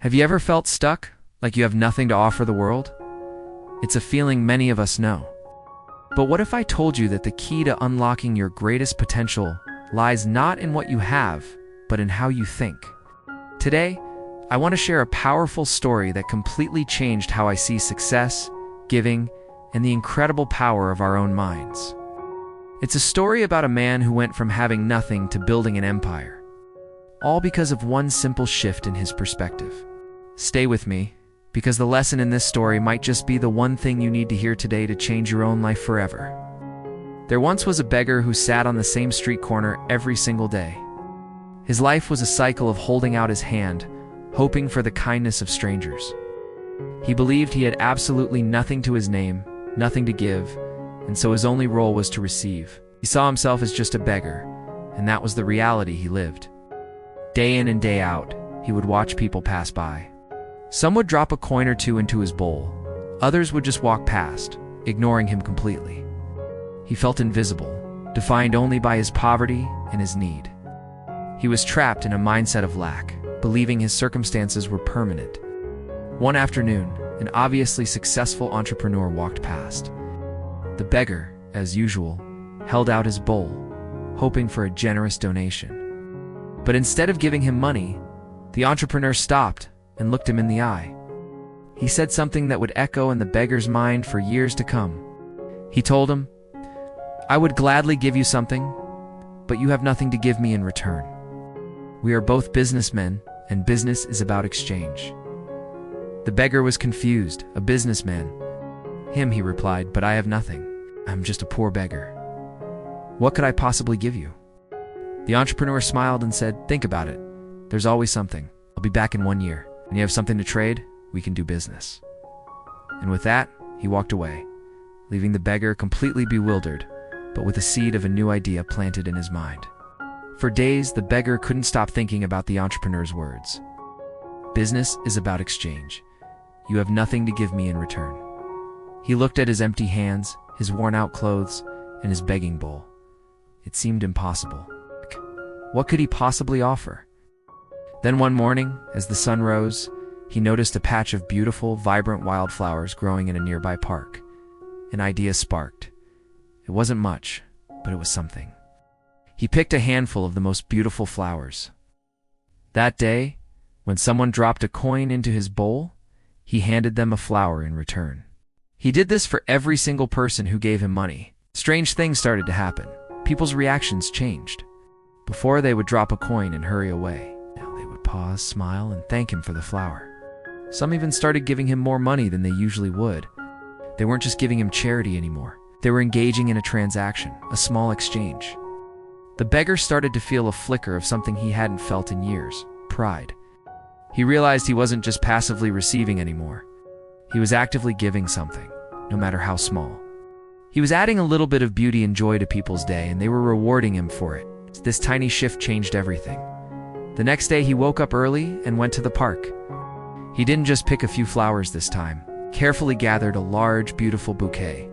Have you ever felt stuck, like you have nothing to offer the world? It's a feeling many of us know. But what if I told you that the key to unlocking your greatest potential lies not in what you have, but in how you think? Today, I want to share a powerful story that completely changed how I see success, giving, and the incredible power of our own minds. It's a story about a man who went from having nothing to building an empire, all because of one simple shift in his perspective. Stay with me, because the lesson in this story might just be the one thing you need to hear today to change your own life forever. There once was a beggar who sat on the same street corner every single day. His life was a cycle of holding out his hand, hoping for the kindness of strangers. He believed he had absolutely nothing to his name, nothing to give, and so his only role was to receive. He saw himself as just a beggar, and that was the reality he lived. Day in and day out, he would watch people pass by. Some would drop a coin or two into his bowl. Others would just walk past, ignoring him completely. He felt invisible, defined only by his poverty and his need. He was trapped in a mindset of lack, believing his circumstances were permanent. One afternoon, an obviously successful entrepreneur walked past. The beggar, as usual, held out his bowl, hoping for a generous donation. But instead of giving him money, the entrepreneur stopped and looked him in the eye. He said something that would echo in the beggar's mind for years to come. He told him, "I would gladly give you something, but you have nothing to give me in return. We are both businessmen, and business is about exchange." The beggar was confused. "A businessman?" "Him," he replied, "but I have nothing. I'm just a poor beggar. What could I possibly give you?" The entrepreneur smiled and said, "Think about it. There's always something. I'll be back in 1 year. When you have something to trade, we can do business." And with that, he walked away, leaving the beggar completely bewildered, but with a seed of a new idea planted in his mind. For days, the beggar couldn't stop thinking about the entrepreneur's words. Business is about exchange. You have nothing to give me in return. He looked at his empty hands, his worn-out clothes, and his begging bowl. It seemed impossible. What could he possibly offer? Then one morning, as the sun rose, he noticed a patch of beautiful, vibrant wildflowers growing in a nearby park. An idea sparked. It wasn't much, but it was something. He picked a handful of the most beautiful flowers. That day, when someone dropped a coin into his bowl, he handed them a flower in return. He did this for every single person who gave him money. Strange things started to happen. People's reactions changed. Before, they would drop a coin and hurry away. Now they would pause, smile, and thank him for the flower. Some even started giving him more money than they usually would. They weren't just giving him charity anymore. They were engaging in a transaction, a small exchange. The beggar started to feel a flicker of something he hadn't felt in years: pride. He realized he wasn't just passively receiving anymore. He was actively giving something, no matter how small. He was adding a little bit of beauty and joy to people's day, and they were rewarding him for it. This tiny shift changed everything. The next day, he woke up early and went to the park. He didn't just pick a few flowers this time. Carefully gathered a large, beautiful bouquet.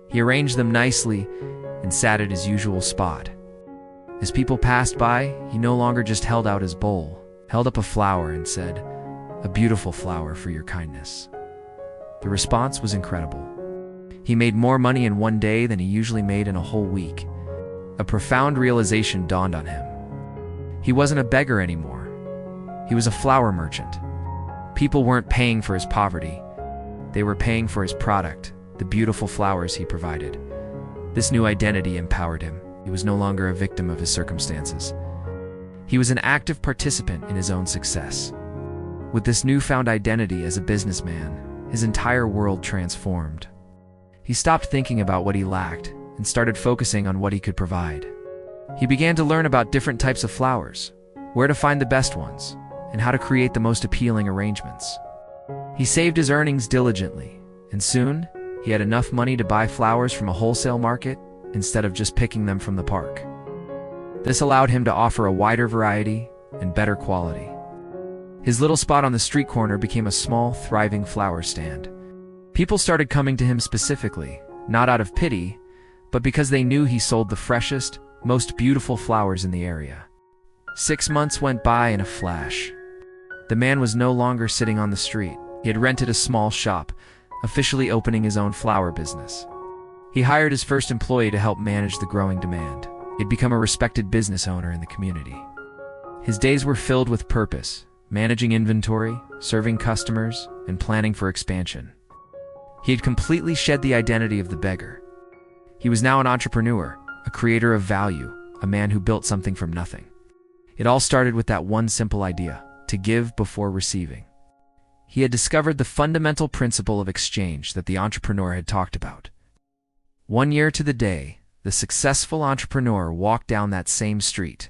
He arranged them nicely and sat at his usual spot. As people passed by, he no longer just held out his bowl, held up a flower and said, "A beautiful flower for your kindness." The response was incredible. He made more money in 1 day than he usually made in a whole week. A profound realization dawned on him. He wasn't a beggar anymore. He was a flower merchant. People weren't paying for his poverty. They were paying for his product, the beautiful flowers he provided. This new identity empowered him. He was no longer a victim of his circumstances. He was an active participant in his own success. With this newfound identity as a businessman, his entire world transformed. He stopped thinking about what he lacked and started focusing on what he could provide. He began to learn about different types of flowers, where to find the best ones, and how to create the most appealing arrangements. He saved his earnings diligently, and soon he had enough money to buy flowers from a wholesale market instead of just picking them from the park. This allowed him to offer a wider variety and better quality. His little spot on the street corner became a small, thriving flower stand. People started coming to him specifically, not out of pity, but because they knew he sold the freshest, most beautiful flowers in the area. 6 months went by in a flash. The man was no longer sitting on the street. He had rented a small shop, officially opening his own flower business. He hired his first employee to help manage the growing demand. He had become a respected business owner in the community. His days were filled with purpose, managing inventory, serving customers, and planning for expansion. He had completely shed the identity of the beggar. He was now an entrepreneur, a creator of value, a man who built something from nothing. It all started with that one simple idea: to give before receiving. He had discovered the fundamental principle of exchange that the entrepreneur had talked about. 1 year to the day, the successful entrepreneur walked down that same street.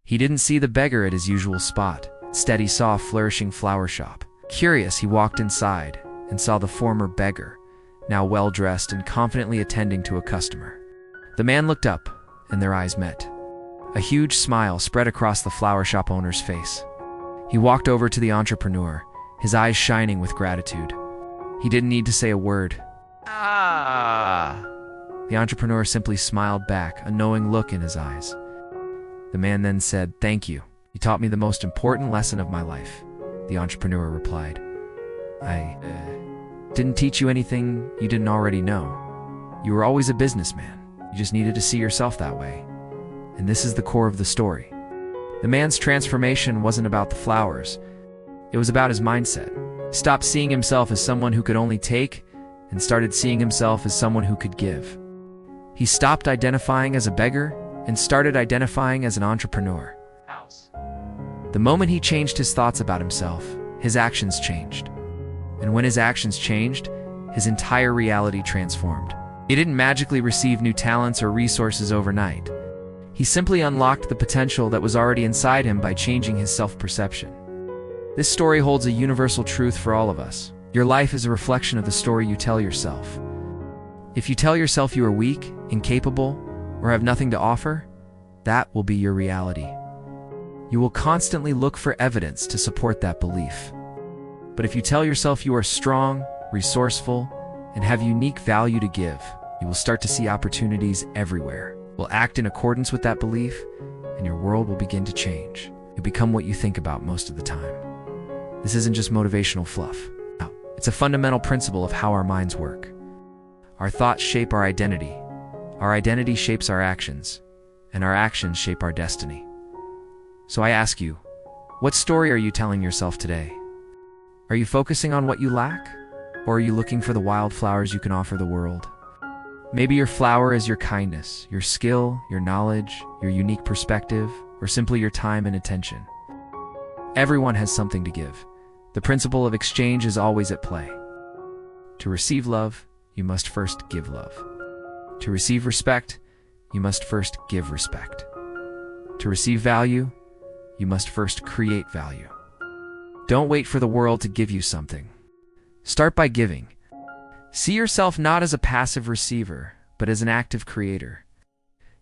He didn't see the beggar at his usual spot. Instead, he saw a flourishing flower shop. Curious, he walked inside and saw the former beggar, now well-dressed and confidently attending to a customer. The man looked up, and their eyes met. A huge smile spread across the flower shop owner's face. He walked over to the entrepreneur, his eyes shining with gratitude. He didn't need to say a word. "Ah!" The entrepreneur simply smiled back, a knowing look in his eyes. The man then said, "Thank you. You taught me the most important lesson of my life." The entrepreneur replied, I didn't teach you anything you didn't already know. You were always a businessman. You just needed to see yourself that way. And this is the core of the story. The man's transformation wasn't about the flowers. It was about his mindset. He stopped seeing himself as someone who could only take and started seeing himself as someone who could give. He stopped identifying as a beggar and started identifying as an entrepreneur. The moment he changed his thoughts about himself, his actions changed. And when his actions changed, his entire reality transformed. He didn't magically receive new talents or resources overnight. He simply unlocked the potential that was already inside him by changing his self-perception. This story holds a universal truth for all of us. Your life is a reflection of the story you tell yourself. If you tell yourself you are weak, incapable, or have nothing to offer, that will be your reality. You will constantly look for evidence to support that belief. But if you tell yourself you are strong, resourceful, and have unique value to give, you will start to see opportunities everywhere. Will act in accordance with that belief, and your world will begin to change. You'll become what you think about most of the time. This isn't just motivational fluff. No, it's a fundamental principle of how our minds work. Our thoughts shape our identity shapes our actions, and our actions shape our destiny. So I ask you, what story are you telling yourself today? Are you focusing on what you lack? Or are you looking for the wildflowers you can offer the world? Maybe your flower is your kindness, your skill, your knowledge, your unique perspective, or simply your time and attention. Everyone has something to give. The principle of exchange is always at play. To receive love, you must first give love. To receive respect, you must first give respect. To receive value, you must first create value. Don't wait for the world to give you something. Start by giving. See yourself not as a passive receiver, but as an active creator.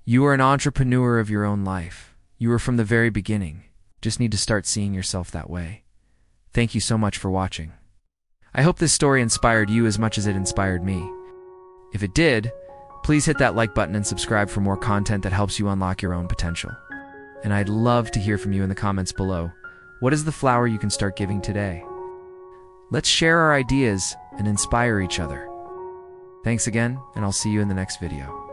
You are an entrepreneur of your own life. You were from the very beginning. Just need to start seeing yourself that way. Thank you so much for watching. I hope this story inspired you as much as it inspired me. If it did, please hit that like button and subscribe for more content that helps you unlock your own potential. And I'd love to hear from you in the comments below. What is the flower you can start giving today? Let's share our ideas and inspire each other. Thanks again, and I'll see you in the next video.